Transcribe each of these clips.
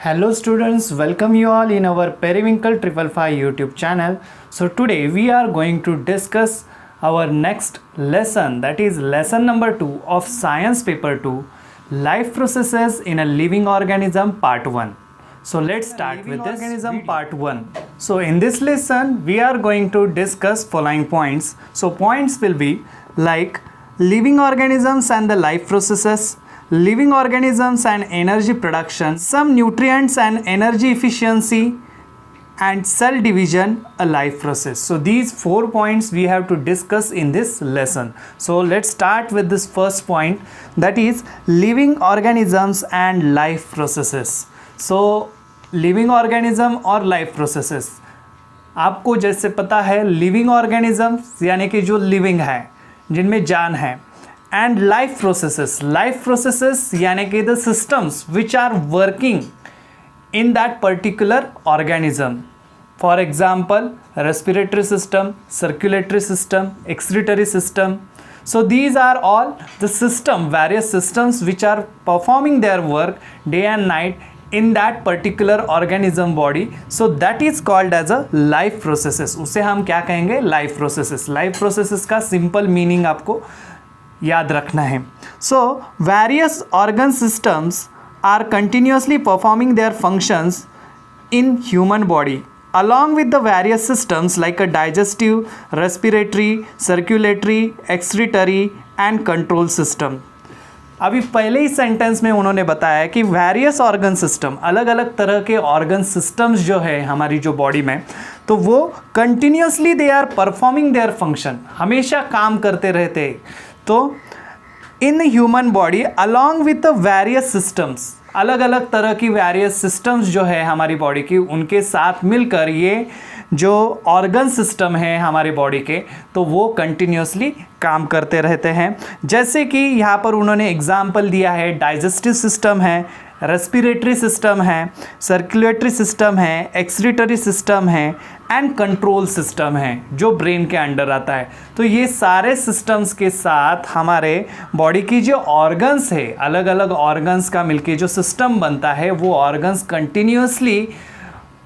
Hello students, welcome you all in our Periwinkle 555 YouTube channel. So today we are going to discuss our next lesson, that is lesson number 2 of science paper 2, life processes in a living organism part 1. So let's start with this organism part 1. So in this lesson we are going to discuss following points. So points will be like living organisms and the life processes, living organisms and energy production, some nutrients and energy efficiency, and cell division, a life process. So these 4 points we have to discuss in this lesson. So let's start with this first point, that is living organisms and life processes. So living organism और life processes, आपको जैसे पता है living organisms यानी कि जो living है, जिनमें जान है, and life processes यानी कि the systems which are working in that particular organism. For example, respiratory system, circulatory system, excretory system. So these are all the various systems which are performing their work day and night in that particular organism body. So that is called as a life processes. उसे हम क्या कहेंगे? Life processes. Life processes का simple meaning आपको याद रखना है. So various organ systems are continuously performing their functions in human body along with the various systems like a digestive, respiratory, circulatory, excretory and control system. अभी पहले ही sentence में उन्होंने बताया कि वेरियस ऑर्गन सिस्टम, अलग अलग तरह के ऑर्गन सिस्टम्स जो है हमारी जो बॉडी में, तो वो continuously they are performing their function, हमेशा काम करते रहते हैं. तो in human body along with the various systems, अलग अलग तरह की वेरियस सिस्टम्स जो है हमारी बॉडी की, उनके साथ मिलकर ये जो ऑर्गन सिस्टम है हमारी बॉडी के, तो वो कंटिन्यूसली काम करते रहते हैं. जैसे कि यहाँ पर उन्होंने एग्जाम्पल दिया है, डाइजेस्टिव सिस्टम है, रेस्पिरेटरी सिस्टम है, सर्कुलेटरी सिस्टम है, एक्सक्रीटरी सिस्टम है एंड कंट्रोल सिस्टम है जो ब्रेन के अंडर आता है. तो ये सारे सिस्टम्स के साथ हमारे बॉडी की जो ऑर्गन्स है, अलग अलग ऑर्गन्स का मिलके जो सिस्टम बनता है, वो ऑर्गन्स कंटिन्यूसली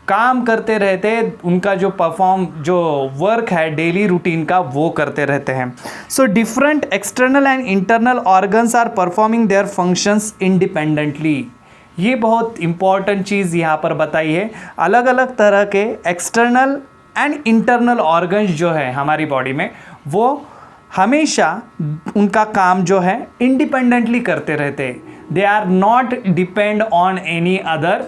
काम करते रहते, उनका जो वर्क है डेली रूटीन का वो करते रहते हैं. So different external and internal organs are performing their functions independently. ये बहुत इंपॉर्टेंट चीज़ यहाँ पर बताई है. अलग अलग तरह के एक्सटर्नल एंड इंटरनल ऑर्गन्स जो है हमारी बॉडी में, वो हमेशा उनका काम जो है इंडिपेंडेंटली करते रहते. They are not depend on any other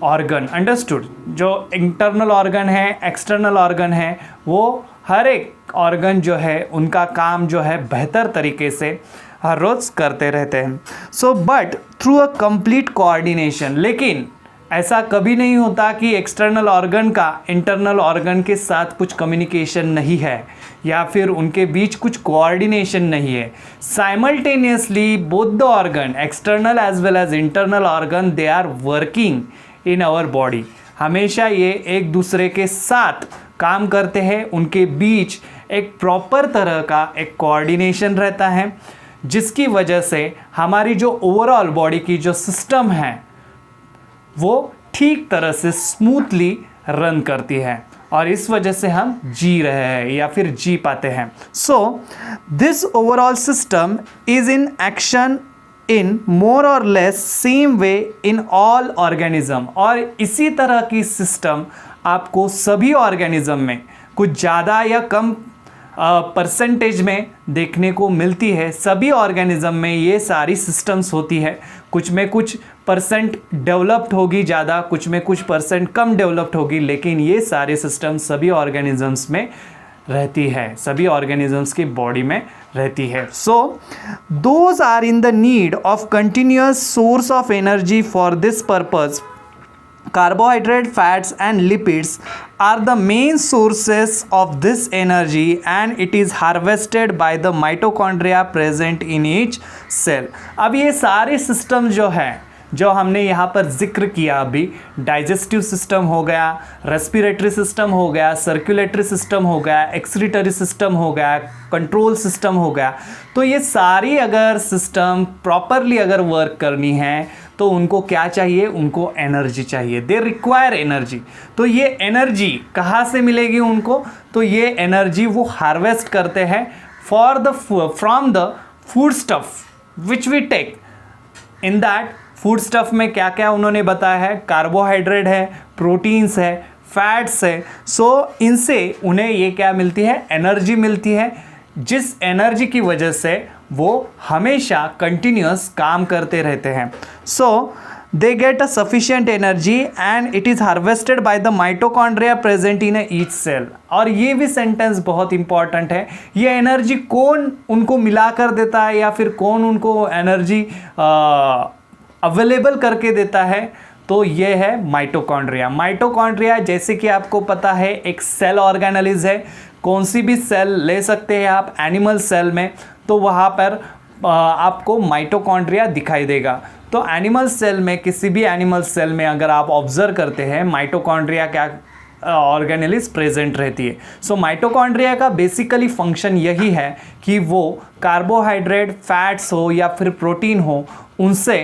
organ. Understood? जो इंटरनल ऑर्गन है, एक्सटर्नल ऑर्गन है, वो हर एक ऑर्गन जो है उनका काम जो है बेहतर तरीके से हर रोज़ करते रहते हैं. So but through a complete coordination, लेकिन ऐसा कभी नहीं होता कि एक्सटर्नल ऑर्गन का इंटरनल ऑर्गन के साथ कुछ कम्युनिकेशन नहीं है या फिर उनके बीच कुछ कोऑर्डिनेशन नहीं है. Simultaneously both the organ, external as well as internal organ, they are working in our body. हमेशा ये एक दूसरे के साथ काम करते हैं, उनके बीच एक प्रॉपर तरह का एक कोऑर्डिनेशन रहता है, जिसकी वजह से हमारी जो ओवरऑल बॉडी की जो सिस्टम है वो ठीक तरह से स्मूथली रन करती है और इस वजह से हम जी रहे हैं या फिर जी पाते हैं. So this overall system is in action in more or less same way in all organism. और इसी तरह की सिस्टम आपको सभी ऑर्गेनिज्म में कुछ ज़्यादा या कम परसेंटेज में देखने को मिलती है. सभी ऑर्गेनिज्म में ये सारी सिस्टम्स होती है. कुछ में कुछ परसेंट डेवलप्ड होगी ज़्यादा, कुछ में कुछ परसेंट कम डेवलप्ड होगी, लेकिन ये सारे सिस्टम सभी ऑर्गेनिजम्स में रहती है, सभी ऑर्गेनिजम्स की बॉडी में रहती है. So those are in the need of continuous source of energy for this purpose. Carbohydrate, fats and lipids are the main sources of this energy and it is harvested by the mitochondria present in each cell. अब ये सारे system जो है जो हमने यहाँ पर जिक्र किया, अभी डाइजेस्टिव सिस्टम हो गया, रेस्पिरेटरी सिस्टम हो गया, सर्कुलेटरी सिस्टम हो गया, एक्सक्रीटरी सिस्टम हो गया, कंट्रोल सिस्टम हो गया, तो ये सारी अगर सिस्टम प्रॉपरली अगर वर्क करनी है तो उनको क्या चाहिए, उनको एनर्जी चाहिए, दे रिक्वायर एनर्जी। तो ये एनर्जी कहाँ से मिलेगी उनको, तो ये एनर्जी वो हार्वेस्ट करते हैं from the food stuff which we take. In that food stuff में क्या क्या उन्होंने बताया है, कार्बोहाइड्रेट है, प्रोटीन्स है, फैट्स है। सो इनसे उन्हें ये क्या मिलती है, एनर्जी मिलती है, जिस एनर्जी की वजह से वो हमेशा कंटिन्यूअस काम करते रहते हैं। So they get a sufficient energy and it is harvested by the mitochondria present in each cell. और ये भी सेंटेंस बहुत इंपॉर्टेंट है, ये एनर्जी कौन उनको मिला कर देता है या फिर कौन उनको एनर्जी अवेलेबल करके देता है, तो ये है माइटोकॉन्ड्रिया। माइटोकॉन्ड्रिया जैसे कि आपको पता है एक सेल ऑर्गेनेलिज है, कौन सी भी सेल ले सकते हैं आप एनिमल सेल में, तो वहाँ पर आपको माइटोकॉन्ड्रिया दिखाई देगा। तो एनिमल सेल में, किसी भी एनिमल सेल में अगर आप ऑब्जर्व करते हैं माइटोकॉन्ड्रिया क्या ऑर्गेनेलिज प्रेजेंट रहती है। सो माइटोकॉन्ड्रिया का बेसिकली फंक्शन यही है कि वो कार्बोहाइड्रेट, फैट्स हो या फिर प्रोटीन हो, उनसे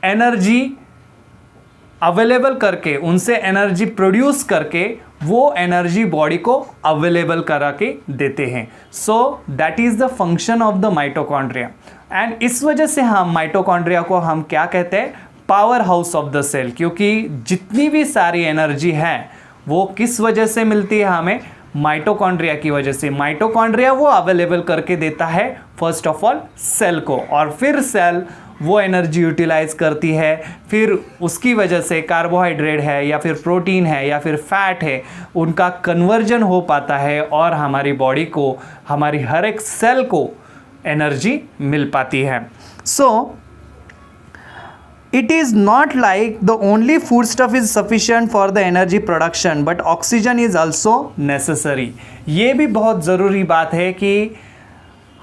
एनर्जी अवेलेबल करके, उनसे एनर्जी प्रोड्यूस करके वो एनर्जी बॉडी को अवेलेबल करा के देते हैं। So that is the function of the mitochondria. And इस वजह से हम माइटोकॉन्ड्रिया को हम क्या कहते हैं, power house of the cell, क्योंकि जितनी भी सारी एनर्जी है वो किस वजह से मिलती है हमें, माइटोकॉन्ड्रिया की वजह से। माइटोकॉन्ड्रिया वो अवेलेबल करके देता है फर्स्ट ऑफ ऑल सेल को, और फिर सेल वो एनर्जी यूटिलाइज करती है, फिर उसकी वजह से कार्बोहाइड्रेट है या फिर प्रोटीन है या फिर फैट है, उनका कन्वर्जन हो पाता है और हमारी बॉडी को, हमारी हर एक सेल को एनर्जी मिल पाती है। सो it is not like the only food stuff is sufficient for the energy production but oxygen is also necessary। ये भी बहुत ज़रूरी बात है कि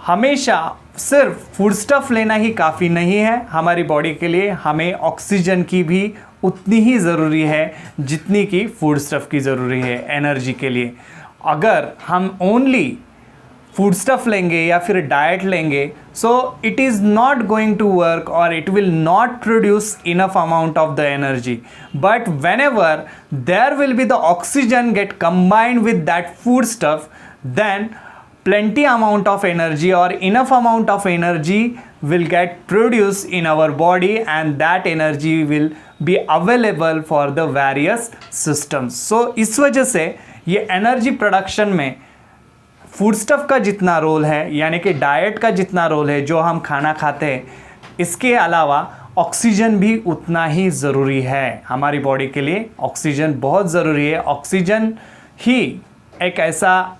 हमेशा सिर्फ फूड स्टफ लेना ही काफ़ी नहीं है हमारी बॉडी के लिए, हमें ऑक्सीजन की भी उतनी ही ज़रूरी है जितनी कि फूड स्टफ की ज़रूरी है एनर्जी के लिए। अगर हम ओनली फूड स्टफ लेंगे या फिर डाइट लेंगे, so it is not going to work और it will not produce enough amount of the energy. But whenever there will be the oxygen get combined with that food stuff, then plenty amount of energy or enough amount of energy will get produced in our body and that energy will be available for the various systems। so इस वजह से ये energy production में food stuff का जितना role है, यानी कि डाइट का जितना रोल है जो हम खाना खाते हैं, इसके अलावा ऑक्सीजन भी उतना ही ज़रूरी है हमारी बॉडी के लिए। ऑक्सीजन बहुत ज़रूरी है। ऑक्सीजन ही एक ऐसा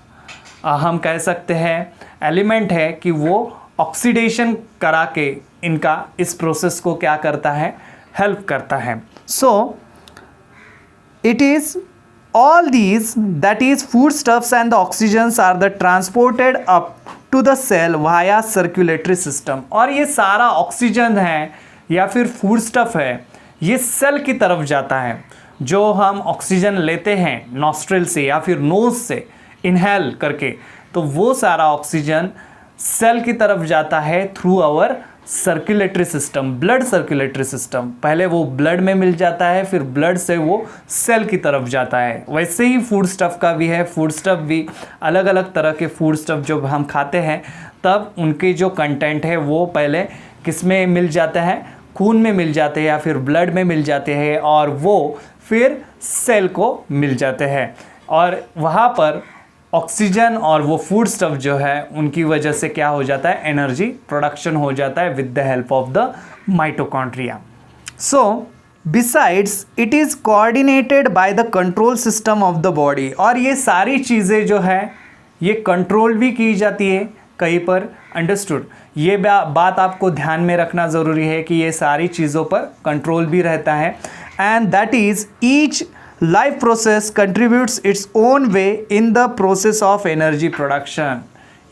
हम कह सकते हैं एलिमेंट है कि वो ऑक्सीडेशन करा के इनका इस प्रोसेस को क्या करता है, हेल्प करता है। So it is all these, that is food stuffs and the oxygens are the transported up to the cell via circulatory system। और ये सारा ऑक्सीजन है या फिर फूड स्टफ है, ये सेल की तरफ जाता है। जो हम ऑक्सीजन लेते हैं नॉस्ट्रिल से या फिर नोज से इनहेल करके, तो वो सारा ऑक्सीजन सेल की तरफ जाता है through our circulatory system, blood circulatory system. पहले वो ब्लड में मिल जाता है, फिर ब्लड से वो सेल की तरफ जाता है। वैसे ही फूड स्टफ का भी है। फूड स्टफ भी अलग अलग तरह के फूड स्टफ जो हम खाते हैं, तब उनके जो कंटेंट है वो पहले किस में मिल जाता है, खून में मिल जाते हैं या फिर ब्लड में मिल जाते हैं, और वो फिर सेल को मिल जाते हैं। और वहाँ पर ऑक्सीजन और वो फूड स्टफ जो है उनकी वजह से क्या हो जाता है, एनर्जी प्रोडक्शन हो जाता है with the help of the mitochondria. So besides it is coordinated by the control system of the body. और ये सारी चीज़ें जो है ये कंट्रोल भी की जाती है कहीं पर। अंडरस्टूड? ये बात आपको ध्यान में रखना ज़रूरी है कि ये सारी चीज़ों पर कंट्रोल भी रहता है। And that is each life process contributes its own way in the process of energy production.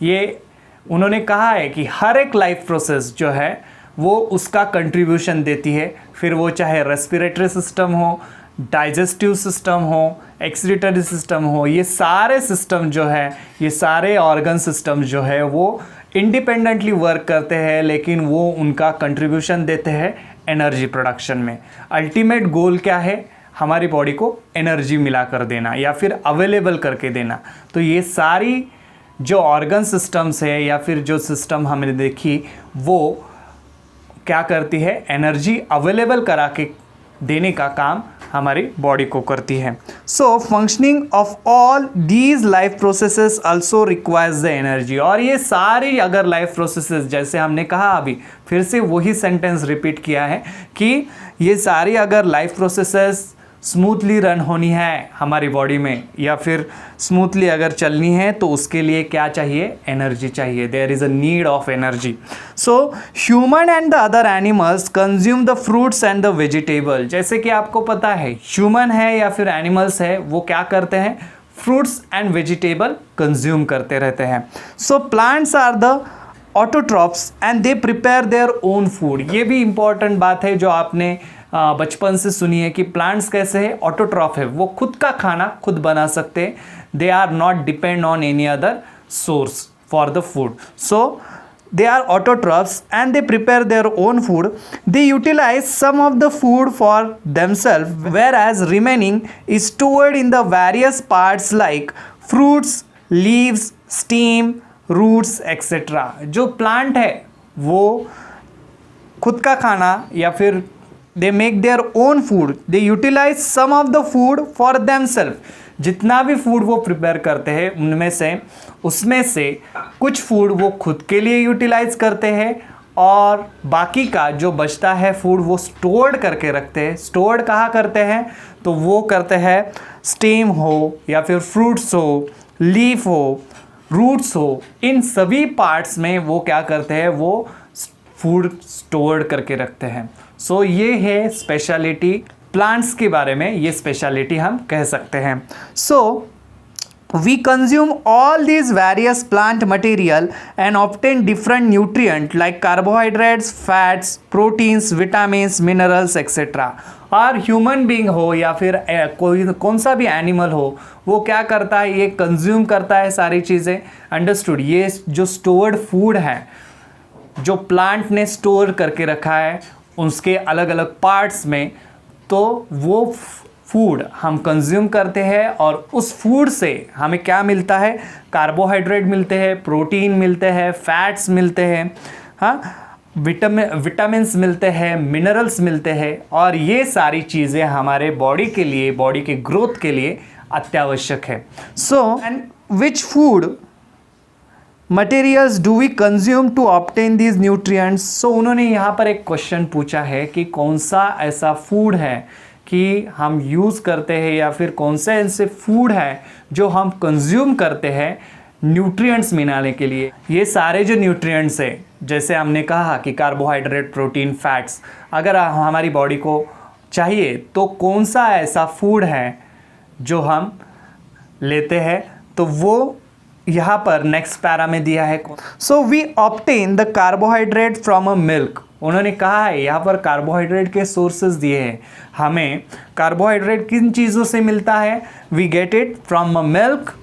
ये उन्होंने कहा है कि हर एक लाइफ प्रोसेस जो है वो उसका कंट्रीब्यूशन देती है, फिर वो चाहे रेस्पिरेटरी सिस्टम हो, डाइजेस्टिव सिस्टम हो, एक्सक्रीटरी सिस्टम हो, ये सारे सिस्टम जो है, ये सारे ऑर्गन सिस्टम जो है वो इंडिपेंडेंटली वर्क करते हैं, लेकिन वो उनका कंट्रीब्यूशन देते हैं एनर्जी प्रोडक्शन में। अल्टीमेट गोल क्या है, हमारी बॉडी को एनर्जी मिला कर देना या फिर अवेलेबल करके देना। तो ये सारी जो ऑर्गन सिस्टम्स है या फिर जो सिस्टम हमने देखी वो क्या करती है, एनर्जी अवेलेबल करा के देने का काम हमारी बॉडी को करती है। So functioning of all these life processes also requires the energy. और ये सारी अगर लाइफ प्रोसेसेस, जैसे हमने कहा अभी फिर से वही सेंटेंस रिपीट किया है कि ये सारी अगर लाइफ प्रोसेसेस स्मूथली रन होनी है हमारी बॉडी में या फिर स्मूथली अगर चलनी है तो उसके लिए क्या चाहिए, एनर्जी चाहिए। There is a need of energy. So human and the other animals consume the fruits and the vegetable. जैसे कि आपको पता है ह्यूमन है या फिर एनिमल्स है वो क्या करते हैं, फ्रूट्स एंड वेजिटेबल कंज्यूम करते रहते हैं। So plants are the autotrophs and they prepare their own food. ये भी इंपॉर्टेंट बात है जो आपने बचपन से सुनी है कि प्लांट्स कैसे है, ऑटोट्रॉफ है, वो खुद का खाना खुद बना सकते हैं। They are not depend on any other source for the food. So they are autotrophs and they prepare their own food. They utilize some of the food for themselves, whereas remaining is stored in the various parts like fruits, leaves, stem, roots, etc. जो plant है वो खुद का खाना या फिर they make their own food, they utilize some of the food for themselves. जितना भी फूड वो प्रिपेयर करते हैं उसमें से कुछ फूड वो खुद के लिए यूटिलाइज करते हैं और बाकी का जो बचता है फूड वो स्टोर्ड करके रखते हैं। स्टोर्ड कहाँ करते हैं, तो वो करते हैं स्टेम हो या फिर फ्रूट्स हो, लीफ हो, रूट्स हो, इन सभी पार्ट्स में वो क्या करते हैं, वो फूड स्टोर्ड करके रखते हैं। सो ये है स्पेशलिटी प्लांट्स के बारे में, ये स्पेशलिटी हम कह सकते हैं। सो we consume all these various plant material and obtain different nutrient like carbohydrates, fats, proteins, vitamins, minerals, etc. और ह्यूमन बीइंग हो या फिर कौन सा भी एनिमल हो वो क्या करता है, ये कंज्यूम करता है सारी चीज़ें। अंडरस्टूड। ये जो स्टोर्ड फूड है जो प्लांट ने स्टोर करके रखा है उसके अलग अलग पार्ट्स में, तो वो फूड हम कंज्यूम करते हैं और उस फूड से हमें क्या मिलता है, कार्बोहाइड्रेट मिलते हैं, प्रोटीन मिलते हैं, फैट्स मिलते हैं, हाँ, विटामिन्स मिलते हैं, मिनरल्स मिलते हैं। और ये सारी चीज़ें हमारे बॉडी के लिए, बॉडी के ग्रोथ के लिए अत्यावश्यक है। So and which food materials do we consume to obtain these nutrients. So उन्होंने यहाँ पर एक क्वेश्चन पूछा है कि कौन सा ऐसा फूड है कि हम यूज़ करते हैं या फिर कौन से ऐसे फूड है जो हम कंज्यूम करते हैं न्यूट्रिएंट्स मिलाने के लिए। ये सारे जो न्यूट्रिएंट्स है जैसे हमने कहा कि कार्बोहाइड्रेट, प्रोटीन, फैट्स अगर हमारी बॉडी को चाहिए तो कौन सा ऐसा फूड है जो हम लेते हैं, तो वो यहाँ पर नेक्स्ट पैरा में दिया है। So we obtain the carbohydrate from a milk. उन्होंने कहा है यहाँ पर कार्बोहाइड्रेट के सोर्सेज दिए हैं। हमें कार्बोहाइड्रेट किन चीज़ों से मिलता है, we get it from a milk,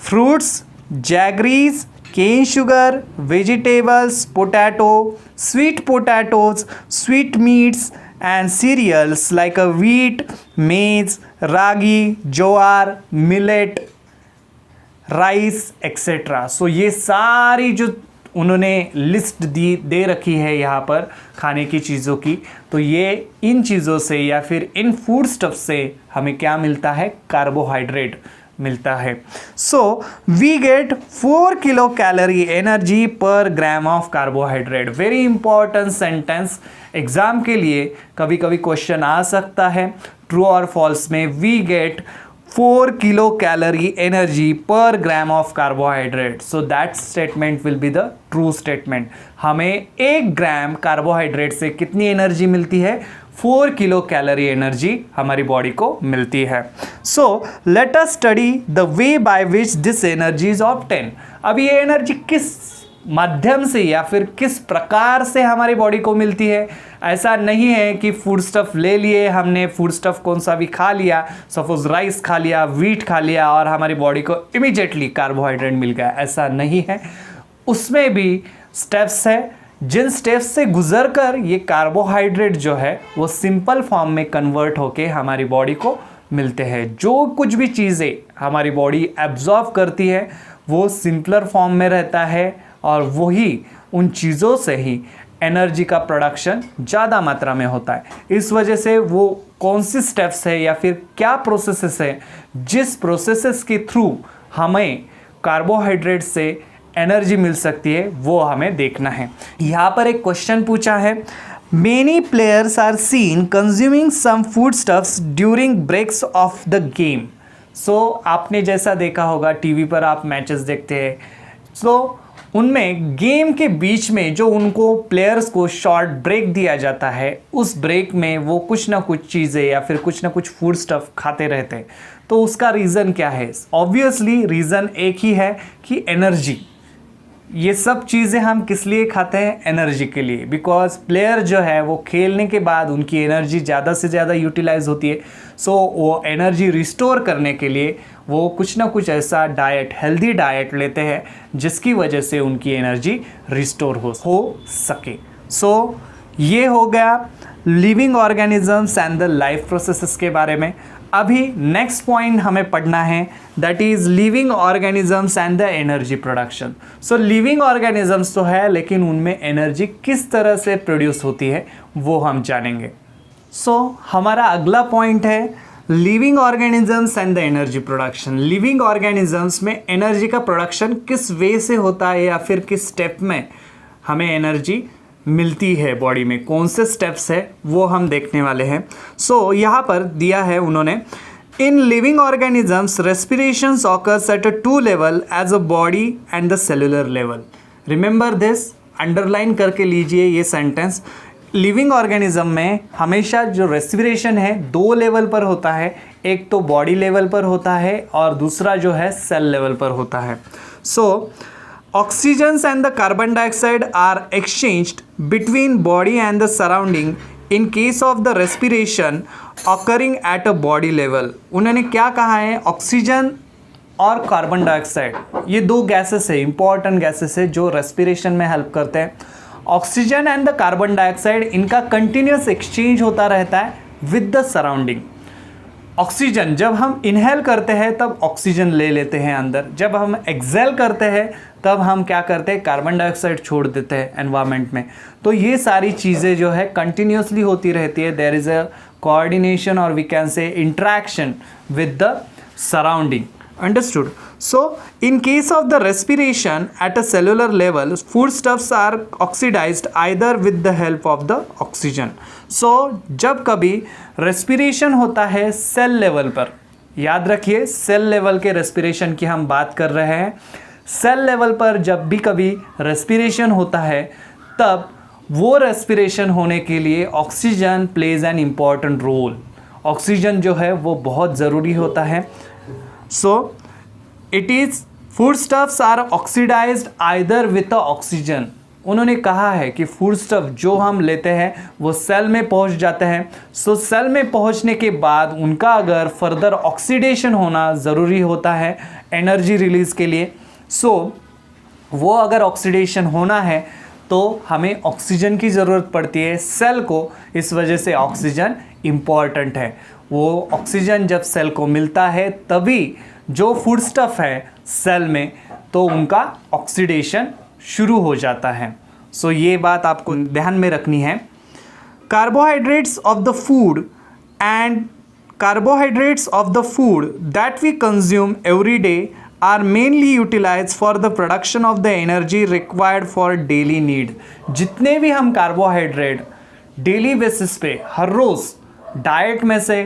fruits, jaggeries, cane sugar, vegetables, potato, sweet potatoes, sweet meats and cereals like a wheat, maize, ragi, jowar, millet, rice etcetera. So ये सारी जो उन्होंने लिस्ट दे रखी है यहाँ पर खाने की चीज़ों की, तो ये इन चीज़ों से या फिर इन फूड स्टफ से हमें क्या मिलता है, कार्बोहाइड्रेट मिलता है। So we get 4 kilo calorie energy per gram of carbohydrate. Very important sentence, exam के लिए कभी कभी क्वेश्चन आ सकता है ट्रू और फॉल्स में। We get 4 kilo calorie energy per gram of carbohydrate, so that statement will be the true statement. हमें 1 ग्राम carbohydrate से कितनी एनर्जी मिलती है, 4 किलो कैलोरी एनर्जी हमारी बॉडी को मिलती है। So let us study the way by which this energy is obtain. अब ये एनर्जी किस माध्यम से या फिर किस प्रकार से हमारी बॉडी को मिलती है। ऐसा नहीं है कि फूड स्टफ ले लिए हमने, फूड स्टफ कौन सा भी खा लिया, सपोज राइस खा लिया, व्हीट खा लिया और हमारी बॉडी को इमीडिएटली कार्बोहाइड्रेट मिल गया, ऐसा नहीं है। उसमें भी स्टेप्स है जिन स्टेप्स से गुजरकर ये कार्बोहाइड्रेट जो है वो सिंपल फॉर्म में कन्वर्ट होके हमारी बॉडी को मिलते हैं। जो कुछ भी चीज़ें हमारी बॉडी एब्जॉर्व करती है वो सिंपलर फॉर्म में रहता है और वही उन चीज़ों से ही एनर्जी का प्रोडक्शन ज़्यादा मात्रा में होता है। इस वजह से वो कौन सी स्टेप्स है या फिर क्या प्रोसेसेस है जिस प्रोसेसेस के थ्रू हमें कार्बोहाइड्रेट से एनर्जी मिल सकती है वो हमें देखना है। यहाँ पर एक क्वेश्चन पूछा है, many players are seen consuming some food stuffs during breaks of the game. So आपने जैसा देखा होगा टीवी पर आप मैचेस देखते हैं, सो उनमें गेम के बीच में जो उनको प्लेयर्स को शॉर्ट ब्रेक दिया जाता है उस ब्रेक में वो कुछ ना कुछ चीज़ें या फिर कुछ ना कुछ फूड स्टफ खाते रहते हैं। तो उसका रीज़न क्या है? ऑब्वियसली रीज़न एक ही है कि एनर्जी। ये सब चीज़ें हम किस लिए खाते हैं? एनर्जी के लिए। बिकॉज प्लेयर जो है वो खेलने के बाद उनकी एनर्जी ज़्यादा से ज़्यादा यूटिलाइज होती है। सो वो एनर्जी रिस्टोर करने के लिए वो कुछ ना कुछ ऐसा डाइट, हेल्दी डाइट लेते हैं जिसकी वजह से उनकी एनर्जी रिस्टोर हो सके। सो ये हो गया living organisms and the life processes के बारे में। अभी नेक्स्ट पॉइंट हमें पढ़ना है, that is living organisms and the energy production. So living organisms तो है लेकिन उनमें एनर्जी किस तरह से प्रोड्यूस होती है वो हम जानेंगे। सो हमारा अगला पॉइंट है living organisms and the energy production. Living organisms में एनर्जी का प्रोडक्शन किस वे से होता है या फिर किस स्टेप में हमें एनर्जी मिलती है बॉडी में, कौन से स्टेप्स है वो हम देखने वाले हैं। सो यहाँ पर दिया है उन्होंने, in living organisms respirations occurs at a two level as a body and the cellular level. Remember this, underline करके लीजिए ये सेंटेंस। लिविंग ऑर्गेनिज्म में हमेशा जो रेस्पिरेशन है दो लेवल पर होता है, एक तो बॉडी लेवल पर होता है और दूसरा जो है सेल लेवल पर होता है। सो oxygens and the carbon dioxide are exchanged between body and the surrounding in case of the respiration occurring at a body level। उन्होंने क्या कहा है? ऑक्सीजन और कार्बन डाइऑक्साइड ये दो गैसेस है, इंपॉर्टेंट गैसेस है जो रेस्पिरेशन में हेल्प करते हैं। Oxygen and the carbon dioxide इनका कंटिन्यूस एक्सचेंज होता रहता है विद द सराउंडिंग। ऑक्सीजन जब हम इनहेल करते हैं तब ऑक्सीजन ले लेते हैं अंदर, जब हम एक्सेल करते हैं तब हम क्या करते हैं? कार्बन डाइऑक्साइड छोड़ देते हैं एनवायरनमेंट में। तो ये सारी चीज़ें जो है कंटिन्यूसली होती रहती है। देयर इज़ अ कोऑर्डिनेशन और we can say interaction with the surrounding. Understood? So in case of the respiration at a cellular level food stuffs are oxidised either with the help of the oxygen. So जब कभी respiration होता है cell level पर, याद रखिए cell level के respiration की हम बात कर रहे हैं। सेल लेवल पर जब भी कभी रेस्पिरेशन होता है तब वो रेस्पिरेशन होने के लिए oxygen plays an important role. Oxygen जो है वो बहुत ज़रूरी होता है। So it is food stuffs are oxidised either with oxygen. उन्होंने कहा है कि फूड स्टफ जो हम लेते हैं वो सेल में पहुंच जाते हैं। सो सेल में पहुंचने के बाद उनका अगर फर्दर ऑक्सीडेशन होना ज़रूरी होता है एनर्जी रिलीज़ के लिए। सो वो अगर ऑक्सीडेशन होना है तो हमें ऑक्सीजन की ज़रूरत पड़ती है सेल को, इस वजह से ऑक्सीजन इम्पॉर्टेंट है। वो ऑक्सीजन जब सेल को मिलता है तभी जो फूड स्टफ है सेल में तो उनका ऑक्सीडेशन शुरू हो जाता है। सो ये बात आपको ध्यान में रखनी है। Carbohydrates of the food and carbohydrates of the food that we consume every day are mainly utilized for the production of the energy required for daily need। जितने भी हम कार्बोहाइड्रेट डेली बेसिस पे हर रोज़ डाइट में से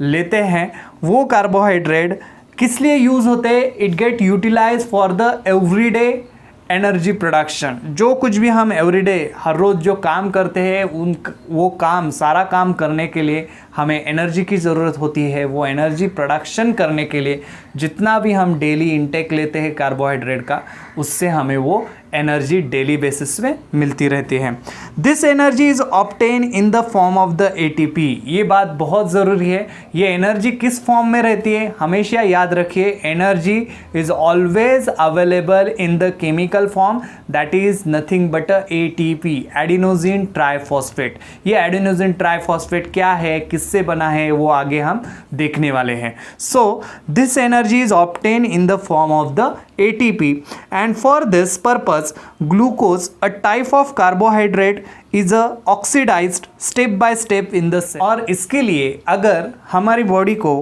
लेते हैं वो carbohydrate किस लिए यूज़ होते हैं? It get utilize for the everyday energy production. जो कुछ भी हम एवरीडे हर रोज़ जो काम करते हैं वो काम सारा काम करने के लिए हमें एनर्जी की ज़रूरत होती है, वो एनर्जी प्रोडक्शन करने के लिए जितना भी हम डेली इंटेक लेते हैं कार्बोहाइड्रेट का, उससे हमें वो एनर्जी डेली बेसिस में मिलती रहती है। This energy is obtain in the form of the ATP. ये बात बहुत ज़रूरी है, ये एनर्जी किस फॉर्म में रहती है हमेशा याद रखिए, energy is always available in the chemical form, that is nothing but ATP, adenosine triphosphate. ये एडिनोसिन ट्राइफॉस्फेट क्या है, किससे बना है, वो आगे हम देखने वाले हैं। So this energy is obtain in the form of the ATP, and for this purpose glucose, a type of carbohydrate, is oxidized step by step in the cell। और इसके लिए अगर हमारी बॉडी को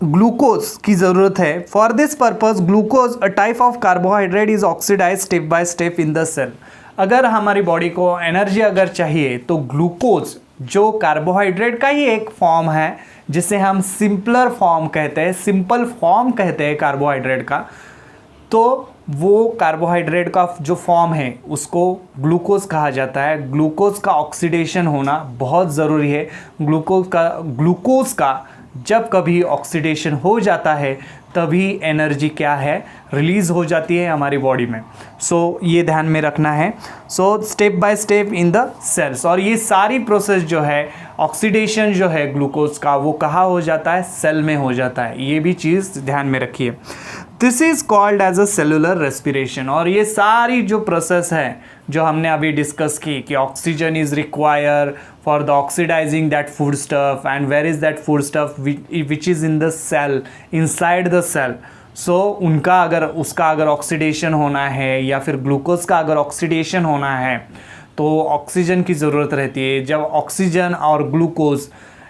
ग्लूकोज की ज़रूरत है, for this purpose glucose a type of carbohydrate is oxidize step by step in the cell. अगर हमारी बॉडी को एनर्जी अगर चाहिए तो ग्लूकोज जो कार्बोहाइड्रेट का ही एक फॉर्म है, जिसे हम सिंपलर फॉर्म कहते हैं, सिंपल फॉर्म कहते हैं कार्बोहाइड्रेट का, तो वो कार्बोहाइड्रेट का जो फॉर्म है उसको ग्लूकोज कहा जाता है। ग्लूकोज का ऑक्सीडेशन होना बहुत ज़रूरी है। ग्लूकोज का जब कभी ऑक्सीडेशन हो जाता है तभी एनर्जी क्या है, रिलीज़ हो जाती है हमारी बॉडी में। सो ये ध्यान में रखना है। So step by step in the cells, और ये सारी प्रोसेस जो है ऑक्सीडेशन जो है ग्लूकोज का, वो कहाँ हो जाता है, सेल में हो जाता है। ये भी चीज़ ध्यान में रखिए। This is called as a cellular respiration. और ये सारी जो प्रोसेस है जो हमने अभी डिस्कस की कि oxygen is require for the oxidising that food stuff, and where is that food stuff which is in the cell, inside the cell. So उसका अगर ऑक्सीडेशन होना है या फिर ग्लूकोज का अगर ऑक्सीडेशन होना है तो ऑक्सीजन की ज़रूरत रहती है। जब ऑक्सीजन और ग्लूकोज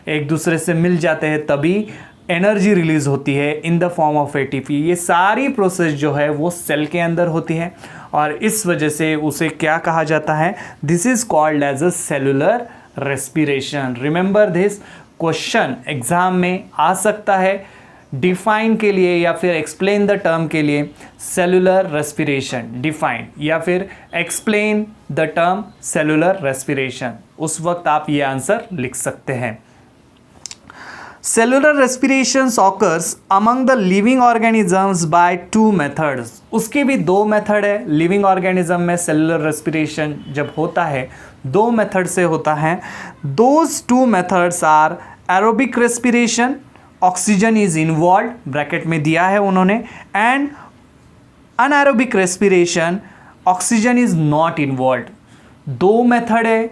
एक दूसरे से मिल जाते हैं तभी एनर्जी रिलीज़ होती है in the form of ATP. ये सारी प्रोसेस जो है वो सेल के अंदर होती है और इस वजह से उसे क्या कहा जाता है, this is called as a cellular respiration. Remember this, question exam में आ सकता है डिफाइन के लिए या फिर एक्सप्लेन द टर्म के लिए, सेलुलर रेस्पिरेशन डिफाइन या फिर explain the term cellular respiration, उस वक्त आप ये आंसर लिख सकते हैं। Cellular respiration occurs among the living organisms by two methods. उसके भी दो मेथड है। लिविंग ऑर्गेनिज्म में सेलुलर रेस्पिरेशन जब होता है दो मेथड से होता है। Those two methods are aerobic respiration, oxygen is involve, bracket में दिया है उन्होंने, and anaerobic respiration, oxygen is not involve. दो मेथड है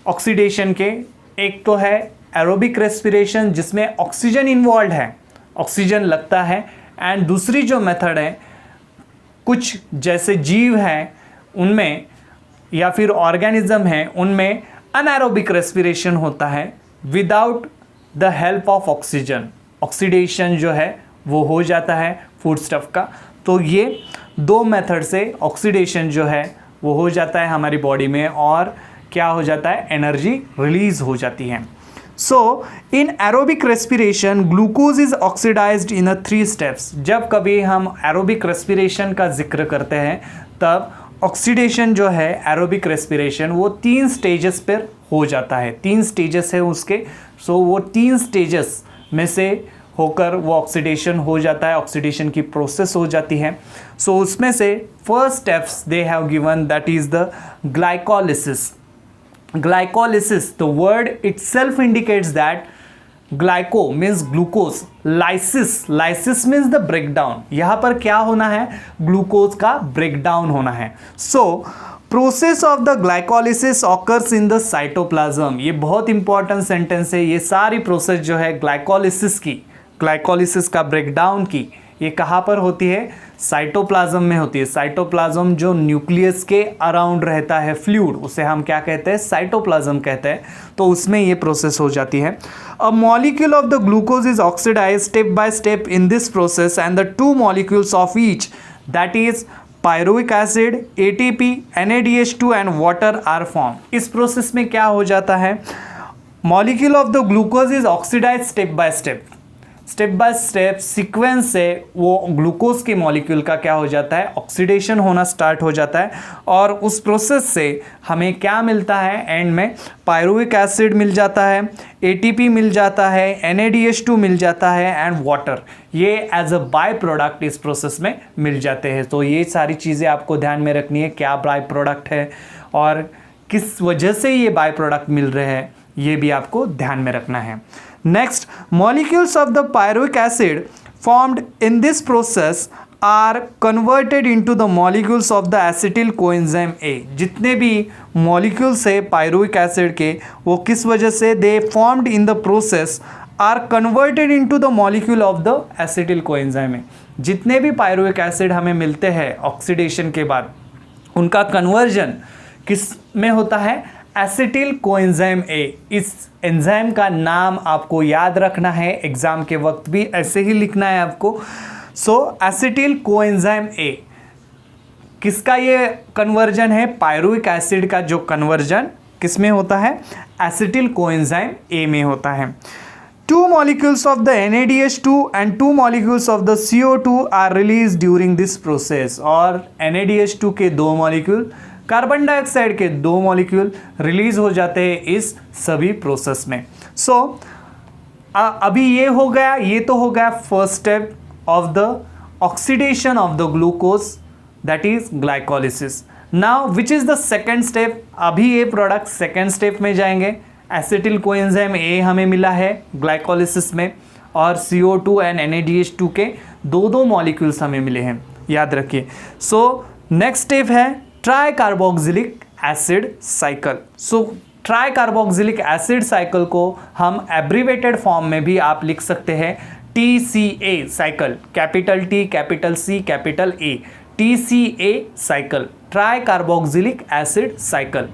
ऑक्सीडेशन के, एक तो है एरोबिक रेस्पिरेशन जिसमें ऑक्सीजन इन्वॉल्व है, ऑक्सीजन लगता है, एंड दूसरी जो मेथड है कुछ जैसे जीव हैं उनमें या फिर ऑर्गेनिज्म हैं उनमें अनएरोबिक रेस्पिरेशन होता है without the help of oxygen, oxidation जो है वो हो जाता है फूड स्टफ का। तो ये दो मेथड से ऑक्सीडेशन जो है वो हो जाता है हमारी बॉडी में और क्या हो जाता है, एनर्जी रिलीज हो जाती है। So in aerobic respiration glucose is oxidised in 3 steps. जब कभी हम एरोबिक रेस्पिरेशन का जिक्र करते हैं तब ऑक्सीडेशन जो है एरोबिक रेस्पिरेशन वो 3 स्टेजेस पर हो जाता है। 3 स्टेजेस है उसके, सो वो 3 स्टेजेस में से होकर वो ऑक्सीडेशन हो जाता है, ऑक्सीडेशन की प्रोसेस हो जाती है। सो उसमें से first steps they have given, that is the glycolysis. Glycolysis, the word itself indicates that glyco means glucose, lysis means the breakdown। यहाँ पर क्या होना है, ग्लूकोज का ब्रेकडाउन होना है। So process of the glycolysis occurs in the cytoplasm. ये बहुत इंपॉर्टेंट सेंटेंस है। ये सारी प्रोसेस जो है ग्लाइकोलिसिस की, ग्लाइकोलिसिस का ब्रेकडाउन की, ये कहाँ पर होती है, साइटोप्लाज्म में होती है। साइटोप्लाज्म जो न्यूक्लियस के अराउंड रहता है फ्लूइड, उसे हम क्या कहते हैं, साइटोप्लाज्म कहते हैं। तो उसमें ये प्रोसेस हो जाती है। A molecule of the glucose is oxidize step by step in this process and the 2 molecules of each, that is pyruvic acid, ATP, NADH2 and water are form. इस प्रोसेस में क्या हो जाता है, molecule of the glucose is oxidize step by step. Step by step sequence से वो glucose के molecule का क्या हो जाता है, ऑक्सीडेशन होना स्टार्ट हो जाता है और उस प्रोसेस से हमें क्या मिलता है, एंड में पायरुविक एसिड मिल जाता है, एटीपी मिल जाता है, NADH2 मिल जाता है एंड वाटर, ये एज अ बाय प्रोडक्ट इस प्रोसेस में मिल जाते हैं। तो ये सारी चीज़ें आपको ध्यान में रखनी है, क्या बाय प्रोडक्ट है और किस वजह से ये बाय प्रोडक्ट मिल रहे हैं, ये भी आपको ध्यान में रखना है। Next, molecules of the pyruvic acid formed in this process are converted into the molecules of the acetyl coenzyme A. जितने भी मॉलिक्यूल्स है पायरुविक एसिड के, वो किस वजह से they formed in the process are converted into the molecule of the acetyl coenzyme A. जितने भी पायरुविक एसिड हमें मिलते हैं ऑक्सीडेशन के बाद, उनका कन्वर्जन किस में होता है, एसिटिल कोएंजाइम ए। इस एंजाइम का नाम आपको याद रखना है, एग्जाम के वक्त भी ऐसे ही लिखना है आपको। सो एसिटिल कोएंजाइम ए किसका ये कन्वर्जन है, पायरुविक एसिड का जो कन्वर्जन किस में होता है, एसिटिल कोएंजाइम ए में होता है। 2 molecules of the NADH2 and 2 molecules of the CO2 are released during this process। और NADH2 के 2 मॉलिक्यूल, कार्बन डाइऑक्साइड के 2 मॉलिक्यूल रिलीज हो जाते हैं इस सभी प्रोसेस में। सो अभी ये हो गया, ये तो हो गया first step of the oxidation of the glucose, that is glycolysis. Now which is the second step, अभी ये प्रोडक्ट सेकेंड स्टेप में जाएंगे। एसिटिल कोएंजाइम ए हमें मिला है ग्लाइकोलिसिस में और CO2 एंड NADH2 के 2 मॉलिक्यूल्स हमें मिले हैं, याद रखिए। सो नेक्स्ट स्टेप है try carboxylic acid cycle. So try carboxylic acid cycle को हम एब्रीवेटेड फॉर्म में भी आप लिख सकते हैं TCA cycle, capital T capital C capital A, TCA cycle, try carboxylic acid cycle.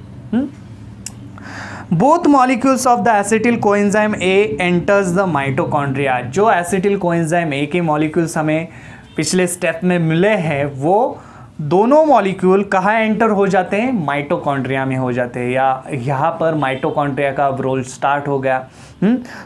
Both molecules of the acetyl coenzyme A enters the mitochondria. जो acetyl coenzyme ए के मॉलिक्यूल्स हमें पिछले स्टेप में मिले हैं, वो दोनों मॉलिक्यूल कहाँ एंटर हो जाते हैं, माइटोकॉन्ड्रिया में हो जाते हैं, या यहाँ पर माइटोकॉन्ड्रिया का रोल स्टार्ट हो गया।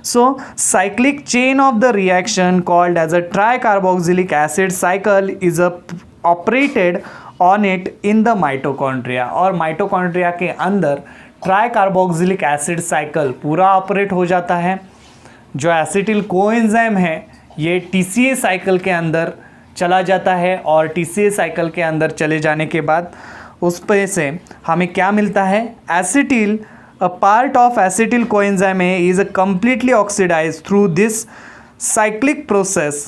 So cyclic chain of the reaction called as a tricarboxylic acid cycle is operated on it in the mitochondria. और माइटोकॉन्ड्रिया के अंदर ट्राई कार्बोक्सिलिक एसिड साइकिल पूरा ऑपरेट हो जाता है। जो एसिटिल कोएंजाइम है ये TCA साइकिल के अंदर चला जाता है और TCA साइकिल के अंदर चले जाने के बाद उस पे से हमें क्या मिलता है, acetyl, a part of acetyl coenzyme A is completely oxidized through this cyclic process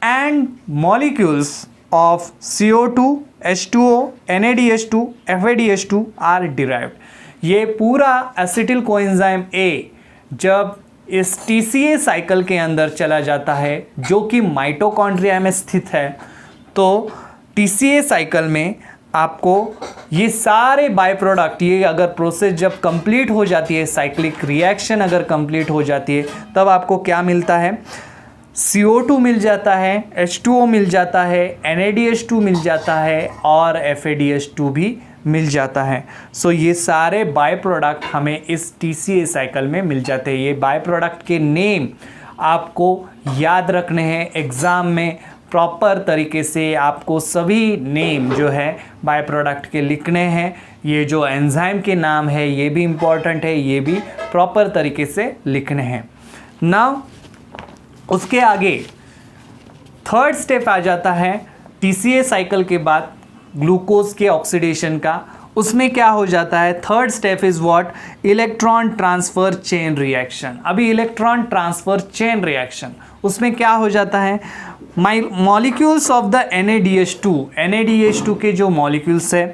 and molecules of CO2, H2O, NADH2, FADH2 are derived। ये पूरा एसिटिल कोएंजाइम ए जब इस TCA साइकिल के अंदर चला जाता है जो कि माइटोकॉन्ड्रिया में स्थित है, तो TCA साइकिल में आपको ये सारे बाय प्रोडक्ट, ये अगर प्रोसेस जब कंप्लीट हो जाती है, साइक्लिक रिएक्शन अगर कंप्लीट हो जाती है, तब आपको क्या मिलता है, CO2 मिल जाता है, H2O मिल जाता है, NADH2 मिल जाता है और FADH2 भी मिल जाता है। सो ये सारे बाय प्रोडक्ट हमें इस TCA साइकिल में मिल जाते हैं। ये बाय प्रोडक्ट के नेम आपको याद रखने हैं, एग्ज़ाम में प्रॉपर तरीके से आपको सभी नेम जो है बाय प्रोडक्ट के लिखने हैं। ये जो एंजाइम के नाम है ये भी इम्पॉर्टेंट है, ये भी प्रॉपर तरीके से लिखने हैं। नाउ उसके आगे थर्ड स्टेप आ जाता है TCA साइकिल के बाद ग्लूकोज के ऑक्सीडेशन का। उसमें क्या हो जाता है, third step is what, electron transfer chain reaction. अभी इलेक्ट्रॉन ट्रांसफर चेन रिएक्शन, उसमें क्या हो जाता है, मॉलिक्यूल्स ऑफ द NADH2 के जो मॉलिक्यूल्स है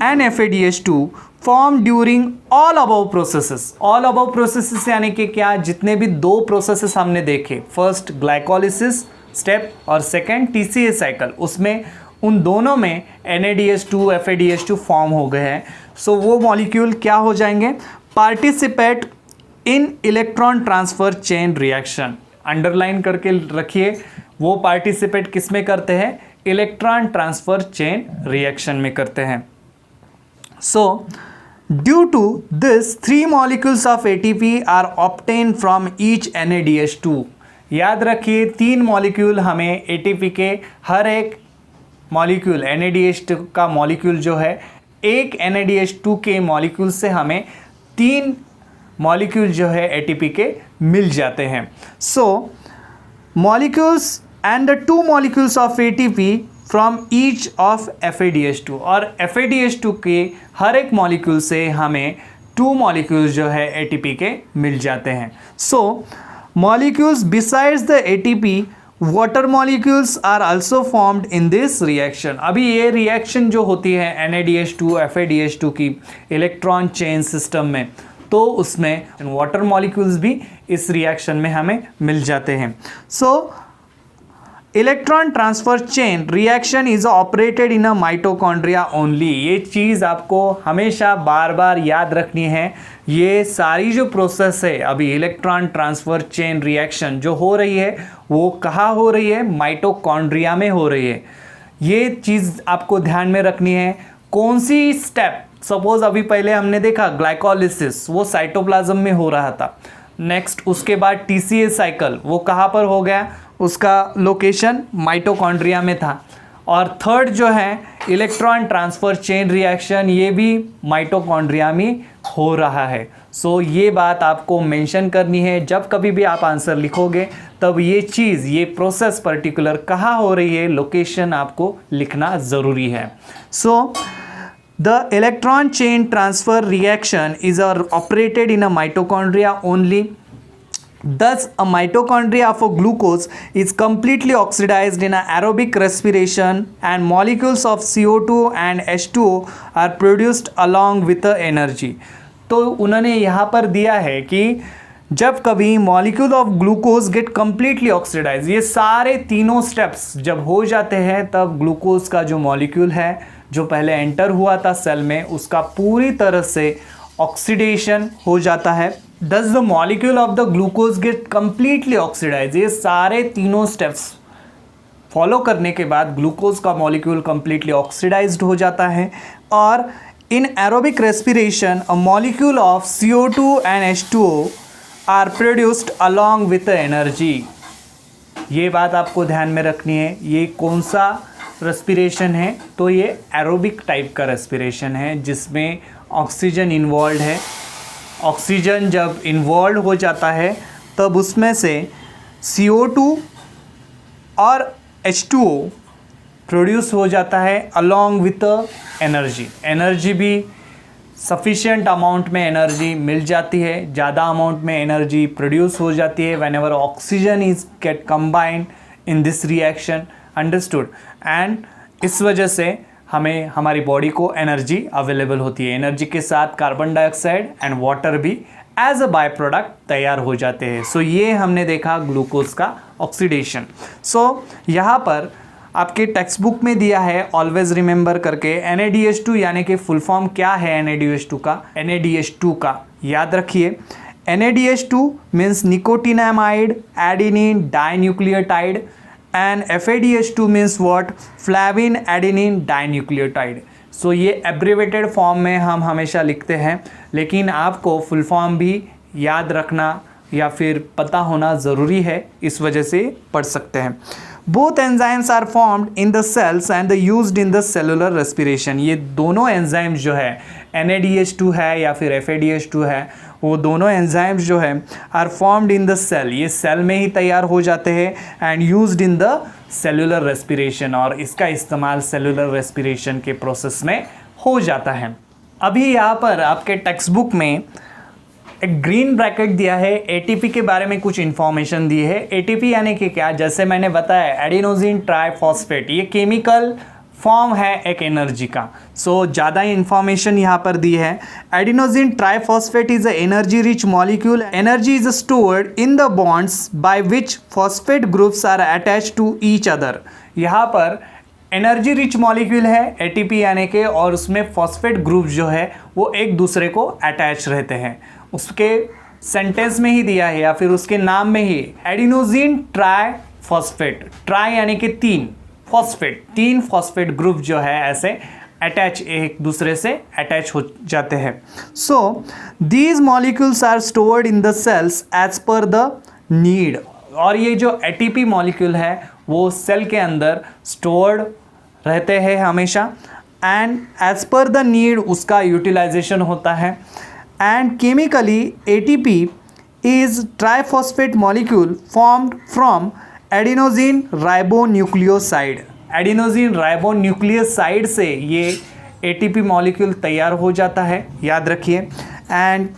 and FADH2 form during all above processes. All above processes यानी कि क्या, जितने भी 2 प्रोसेसेस हमने देखे, फर्स्ट ग्लाइकोलिसिस स्टेप और सेकेंड TCA साइकिल, उसमें उन दोनों में NADH2 FADH2 फॉर्म हो गए हैं। सो वो मॉलिक्यूल क्या हो जाएंगे, participate in electron transfer chain reaction. Underline करके रखिए, वो पार्टिसिपेट किस में करते हैं, इलेक्ट्रॉन ट्रांसफर चेन रिएक्शन में करते हैं। So due to this 3 molecules of ATP are obtained from each NADH2। याद रखिए 3 मॉलिक्यूल हमें एटीपी के, हर एक मॉलिक्यूल NADH2 का मॉलिक्यूल जो है, एक NADH2 के मॉलिक्यूल से हमें 3 मॉलिक्यूल जो है एटीपी के मिल जाते हैं। So molecules and the 2 molecules of ATP from each of FADH2, और FADH2 के हर एक मॉलिक्यूल से हमें 2 मॉलिक्यूल्स जो है एटीपी के मिल जाते हैं। So molecules besides the ATP water molecules are also formed in this reaction. अभी ये रिएक्शन जो होती है NADH2 FADH2 की इलेक्ट्रॉन चेन सिस्टम में, तो उसमें वाटर मॉलिक्यूल्स भी इस रिएक्शन में हमें मिल जाते हैं। सो electron transfer chain reaction is operated in a mitochondria only. ये चीज़ आपको हमेशा बार बार याद रखनी है। ये सारी जो प्रोसेस है अभी इलेक्ट्रॉन ट्रांसफर चेन रिएक्शन जो हो रही है वो कहाँ हो रही है? माइटोकॉन्ड्रिया में हो रही है। ये चीज़ आपको ध्यान में रखनी है। कौन सी स्टेप, सपोज अभी पहले हमने देखा ग्लाइकोलिसिस, वो साइटोप्लाज्म में हो रहा था। नेक्स्ट उसके बाद TCA साइकिल, वो कहाँ पर हो गया? उसका लोकेशन माइटोकॉन्ड्रिया में था। और थर्ड जो है इलेक्ट्रॉन ट्रांसफ़र चेन रिएक्शन, ये भी माइटोकॉन्ड्रिया में हो रहा है। सो ये बात आपको मेंशन करनी है। जब कभी भी आप आंसर लिखोगे तब ये चीज़, ये प्रोसेस पर्टिकुलर कहाँ हो रही है, लोकेशन आपको लिखना ज़रूरी है। सो the electron chain transfer reaction is operated in a mitochondria only. Thus, a mitochondria of a glucose is completely oxidized in aerobic respiration, and molecules of CO2 and H2O are produced along with the energy. तो उन्होंने यहाँ पर दिया है कि जब कभी molecule of glucose get completely oxidize, ये सारे तीनों स्टेप्स जब हो जाते हैं तब ग्लूकोज का जो मॉलिक्यूल है जो पहले एंटर हुआ था सेल में, उसका पूरी तरह से ऑक्सीडेशन हो जाता है। Does the molecule of the glucose get completely oxidized? ये सारे तीनों स्टेप्स फॉलो करने के बाद ग्लूकोज का मॉलिक्यूल कम्प्लीटली ऑक्सीडाइज्ड हो जाता है, और in aerobic respiration a molecule of CO2 and H2O are produced along with energy. ये बात आपको ध्यान में रखनी है। ये कौन सा रेस्पिरेशन है? तो ये एरोबिक टाइप का रेस्पिरेशन है जिसमें ऑक्सीजन इन्वॉल्व है। ऑक्सीजन जब इन्वॉल्व हो जाता है तब उसमें से CO2 और H2O प्रोड्यूस हो जाता है अलॉन्ग विथ एनर्जी। एनर्जी भी सफिशिएंट अमाउंट में एनर्जी मिल जाती है, ज़्यादा अमाउंट में एनर्जी प्रोड्यूस हो जाती है when ever oxygen is get combined in this reaction. Understood? And इस वजह से हमें हमारी बॉडी को एनर्जी अवेलेबल होती है। एनर्जी के साथ कार्बन डाइऑक्साइड एंड वाटर भी एज अ बाय प्रोडक्ट तैयार हो जाते हैं। सो ये हमने देखा ग्लूकोज का ऑक्सीडेशन। सो यहाँ पर आपके टेक्स्ट बुक में दिया है ऑलवेज रिमेंबर करके, NADH2 यानी कि फुल फॉर्म क्या है NADH2 का? NADH2 का याद रखिए, NADH2 means nicotinamide adenine dinucleotide, and FADH2 means what? Flavin adenine dinucleotide. So ये एब्रीवेटेड फॉर्म में हम हमेशा लिखते हैं, लेकिन आपको फुल फॉर्म भी याद रखना या फिर पता होना ज़रूरी है, इस वजह से पढ़ सकते हैं। Both enzymes are formed in the cells and the used in the cellular respiration. ये दोनों एंजाइम्स जो है, NADH2 है या फिर FADH2 है, वो दोनों एंजाइम्स जो है are formed in the cell, ये सेल में ही तैयार हो जाते हैं and used in the cellular respiration, और इसका इस्तेमाल सेलुलर रेस्पिरेशन के प्रोसेस में हो जाता है। अभी यहाँ पर आपके टेक्स्ट बुक में एक ग्रीन ब्रैकेट दिया है, एटीपी के बारे में कुछ इन्फॉर्मेशन दी है। एटीपी यानी कि क्या? जैसे मैंने बताया एडिनोसिन ट्राइफॉस्फेट, ये केमिकल फॉर्म है एक एनर्जी का। सो ज़्यादा इन्फॉर्मेशन यहाँ पर दी है। Adenosine triphosphate is a energy rich molecule. Energy is stored in the bonds by which phosphate groups are attached to each other. यहाँ पर एनर्जी रिच मॉलिक्यूल है एटीपी यानी के, और उसमें फॉस्फेट ग्रुप जो है वो एक दूसरे को अटैच रहते हैं। उसके सेंटेंस में ही दिया है या फिर उसके नाम में ही एडिनोसिन ट्राइफॉस्फेट, ट्राई यानी कि तीन फॉस्फेट ग्रुप जो है ऐसे अटैच, एक दूसरे से अटैच हो जाते हैं। So these molecules are stored in the cells as per the need. और ये जो एटीपी मॉलिक्यूल है वो सेल के अंदर स्टोर्ड रहते हैं हमेशा, and as per the need उसका यूटिलाइजेशन होता है। And chemically ATP is triphosphate molecule formed from adenosine ribonucleoside. Adenosine ribonucleoside से ये एटीपी मॉलिक्यूल तैयार हो जाता है, याद रखिए। And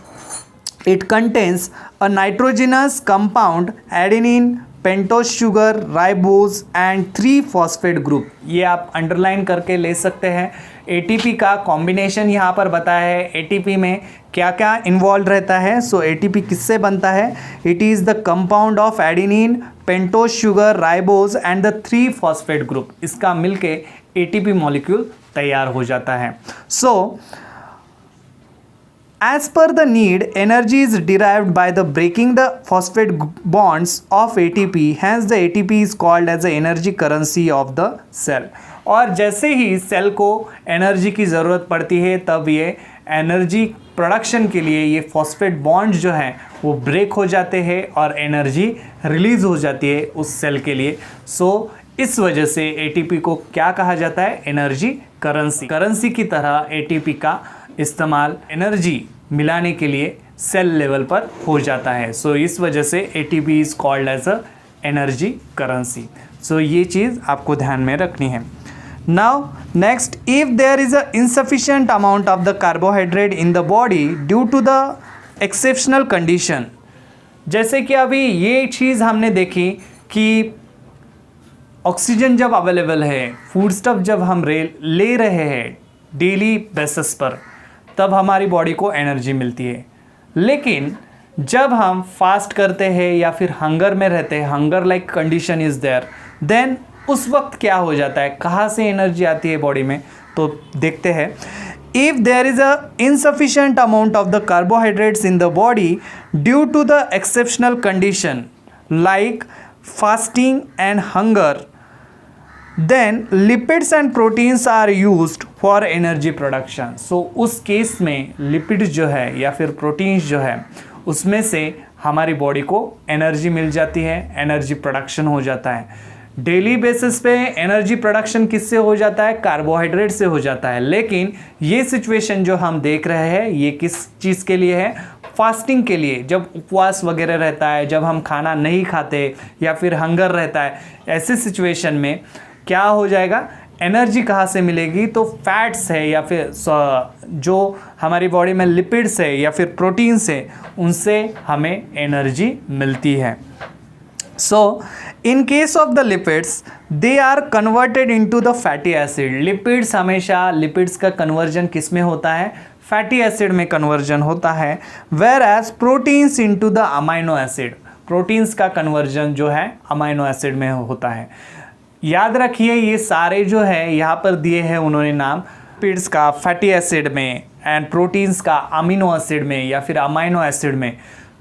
it contains a nitrogenous compound adenine, pentose sugar, ribose and 3 phosphate group. ये आप अंडरलाइन करके ले सकते हैं। एटीपी का कॉम्बिनेशन यहाँ पर बताया है, एटीपी में क्या क्या इन्वॉल्व रहता है। सो एटीपी किससे बनता है? It is the compound of adenine, pentose sugar, ribose and the 3 phosphate group. इसका मिलके एटीपी मॉलिक्यूल तैयार हो जाता है। सो as per the need, energy is derived by the breaking the phosphate bonds of ATP. Hence the ATP is called as the energy currency of the cell. और जैसे ही cell को energy की ज़रूरत पड़ती है तब ये एनर्जी प्रोडक्शन के लिए ये फॉस्फेट बॉन्ड जो हैं वो ब्रेक हो जाते हैं और एनर्जी रिलीज़ हो जाती है उस सेल के लिए। सो इस वजह से एटीपी को क्या कहा जाता है? Energy currency. करेंसी की तरह एटीपी का इस्तेमाल एनर्जी मिलाने के लिए सेल लेवल पर हो जाता है। सो इस वजह से ATP is called as a energy currency. So ये चीज़ आपको ध्यान में रखनी है। Now next, if there is a insufficient amount of the carbohydrate in the body due to the exceptional condition. जैसे कि अभी ये चीज़ हमने देखी कि ऑक्सीजन जब अवेलेबल है, फूड स्टफ जब हम ले रहे हैं डेली बेसिस पर, तब हमारी बॉडी को एनर्जी मिलती है। लेकिन जब हम फास्ट करते हैं या फिर हंगर में रहते हैं, hunger like condition is there, then उस वक्त क्या हो जाता है? कहाँ से एनर्जी आती है बॉडी में? तो देखते हैं। If there is a insufficient amount of the carbohydrates in the body due to the exceptional condition like fasting and hunger, then lipids and proteins are used for energy production. So उस case में lipids जो है या फिर proteins जो है उसमें से हमारी बॉडी को एनर्जी मिल जाती है, एनर्जी प्रोडक्शन हो जाता है। डेली बेसिस पे एनर्जी प्रोडक्शन किससे हो जाता है? कार्बोहाइड्रेट से हो जाता है। लेकिन ये सिचुएशन जो हम देख रहे हैं ये किस चीज़ के लिए है? फास्टिंग के लिए। जब उपवास वगैरह रहता है, जब हम खाना नहीं खाते या फिर हंगर रहता है, ऐसे सिचुएशन में क्या हो जाएगा? एनर्जी कहाँ से मिलेगी? तो फैट्स है या फिर जो हमारी बॉडी में लिपिड्स है या फिर प्रोटीन्स है उनसे हमें एनर्जी मिलती है। So in case of the lipids they are converted into the fatty acid. Lipids हमेशा लिपिड्स का कन्वर्जन किस में होता है? फैटी एसिड में कन्वर्जन होता है। Whereas proteins into the amino acid, proteins का कन्वर्जन जो है अमाइनो एसिड में होता है। याद रखिए ये सारे जो है यहाँ पर दिए हैं उन्होंने नाम, लिपिड्स का फैटी एसिड में एंड प्रोटीन्स का अमीनो एसिड में या फिर अमाइनो एसिड में।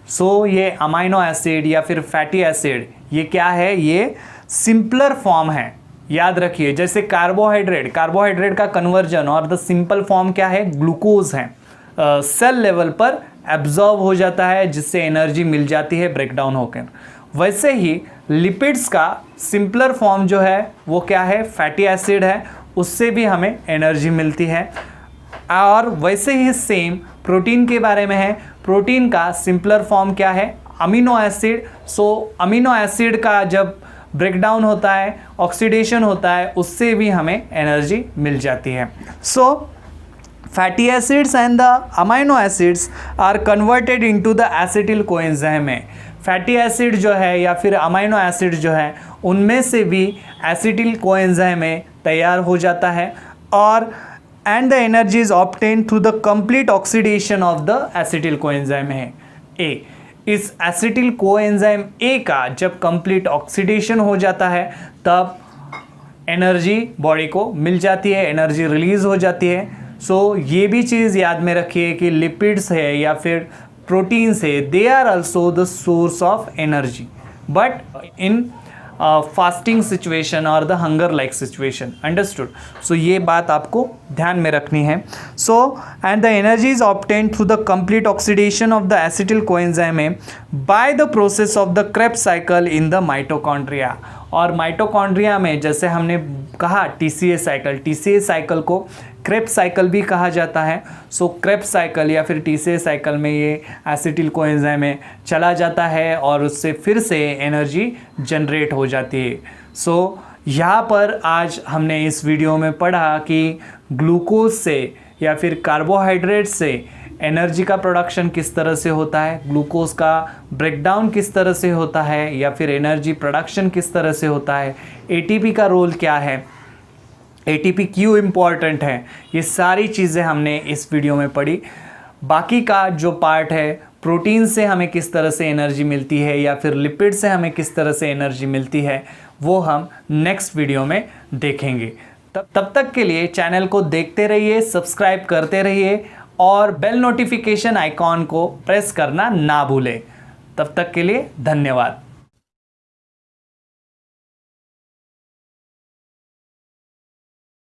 सो ये अमाइनो एसिड या फिर फैटी एसिड ये क्या है? ये सिंपलर फॉर्म है। याद रखिए जैसे कार्बोहाइड्रेट का कन्वर्जन और द सिंपल फॉर्म क्या है? ग्लूकोज है। सेल लेवल पर एब्जॉर्ब हो जाता है जिससे एनर्जी मिल जाती है ब्रेक डाउन होकर। वैसे ही लिपिड्स का सिंपलर फॉर्म जो है वो क्या है? फैटी एसिड है, उससे भी हमें एनर्जी मिलती है। और वैसे ही सेम प्रोटीन के बारे में है। प्रोटीन का सिंपलर फॉर्म क्या है? Amino acid. So amino acid का जब ब्रेक डाउन होता है, ऑक्सीडेशन होता है, उससे भी हमें एनर्जी मिल जाती है। So fatty acids and the amino acids are converted into the acetyl coenzyme में। फैटी एसिड जो है या फिर अमाइनो एसिड जो है उनमें से भी एसिटिल कोएंजाइम में तैयार हो जाता है और and the energy is obtain through the complete oxidation of the acetyl coenzyme है ए। इस एसिटिल कोएंजाइम ए का जब कंप्लीट ऑक्सीडेशन हो जाता है तब एनर्जी बॉडी को मिल जाती है, एनर्जी रिलीज हो जाती है। सो ये भी चीज़ याद में रखिए कि लिपिड्स है या फिर प्रोटीन्स है, they are also the source of energy, but in fasting situation or the hunger like situation. Understood? So ये बात आपको ध्यान में रखनी है। So and the energy is obtained through the complete oxidation of the acetyl coenzyme by the process of the Krebs cycle in the mitochondria. और mitochondria में जैसे हमने कहा TCA साइकिल, TCA साइकिल को क्रेब्स साइकिल भी कहा जाता है। सो क्रेब्स साइकिल या फिर TCA साइकिल में ये एसिटिल कोएंजाइम में चला जाता है और उससे फिर से एनर्जी जनरेट हो जाती है। सो यहाँ पर आज हमने इस वीडियो में पढ़ा कि ग्लूकोज से या फिर कार्बोहाइड्रेट से एनर्जी का प्रोडक्शन किस तरह से होता है, ग्लूकोज का ब्रेकडाउन किस तरह से होता है, या फिर एनर्जी प्रोडक्शन किस तरह से होता है, ATP का रोल क्या है, ATP क्यों इम्पॉर्टेंट है, ये सारी चीज़ें हमने इस वीडियो में पढ़ी। बाकी का जो पार्ट है, प्रोटीन से हमें किस तरह से एनर्जी मिलती है या फिर लिपिड से हमें किस तरह से एनर्जी मिलती है, वो हम नेक्स्ट वीडियो में देखेंगे। तब तक के लिए चैनल को देखते रहिए, सब्सक्राइब करते रहिए और बेल नोटिफिकेशन आइकॉन को प्रेस करना ना भूलें। तब तक के लिए धन्यवाद।